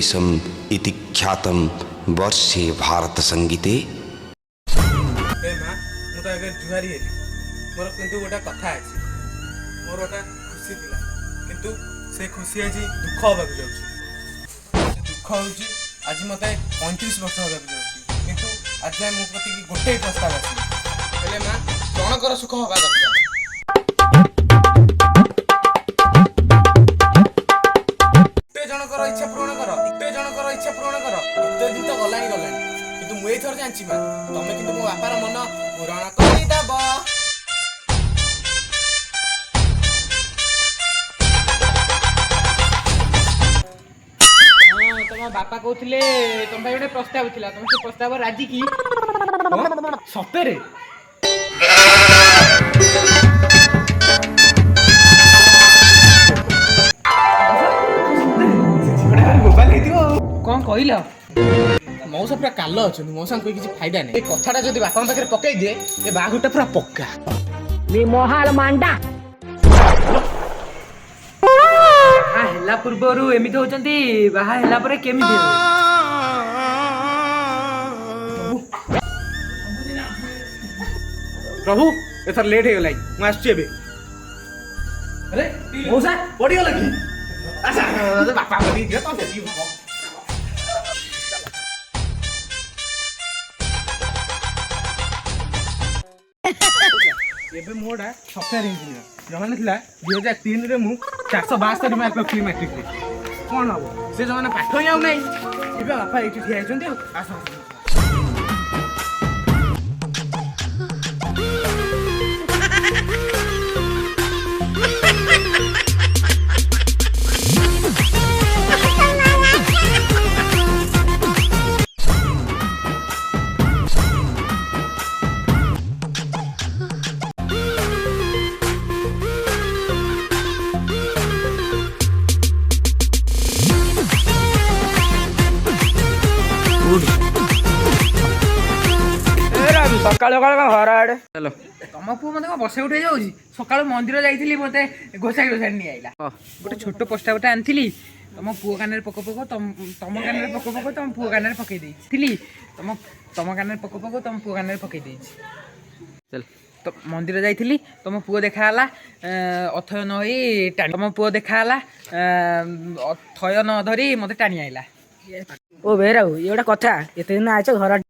देशम इति ख्यातम वर्षे भारत संगीते। जुहारी हेली मोर किंतु गोटे कथा अच्छी मोर गोटे खुशी थिला किंतु से खुशी आज दुख होगा जाऊँगी दुख हूँ आज मत 35 वर्ष होगा जाऊँगी किंतु आज मो प्रति गोटे प्रस्ताव आस माँ जनकर सुख हवा दरकार जनकर इच्छा पूरण कर जनकर इच्छा पूरण कर एत दिन तो गला किंतु मुझे थर जानची माँ तमें किंतु मो बापार मन पूरण करदेव। तुम बापा कहते तुम गोटे प्रस्ताव थिला तुम से प्रस्ताव राजी की सତରେ कौन कहल मौसा पूरा काल अच्छा मौसा कोई किसी फायदा नहीं कथाटा जब बापा पाखे पकई दिए ये बाघटा पूरा पक्का महाल मांडा बाहा पूर्वर एमती होती बाहा केमी प्रभु एथर लेट हो गला मुझे अरे मौसा पड़गला कि बापा एबे मोड़ा सॉफ्टवेयर इंजीनियर जमाने थिला 2003 रे मु 472 मार्क रखली मैट्रिक रे कोन हो से जमाने पाठ ही आउ नै एबे बापा एठी ठिया आइछन्ती आस सकाल सकाल घर आड़े चलो तुम पु मत बसे उठे जाऊँ सका मंदिर जाइली मत घोषाई घोषाई नहीं आईला गोटे छोट प्रस्तावटा आनी तुम पुओ कान पक पक तुम कान पक पक तुम पुओ कान पकई थी तुम कान पक पक तुम पुओ कान पकई चल तो मंदिर जाइली तुम पुओ देखाला अथय न तुम पुओ देखाला थय न धरी मत टाणी आईला ओ बेराऊ ये गोटे कथा एत दिन आइछ घर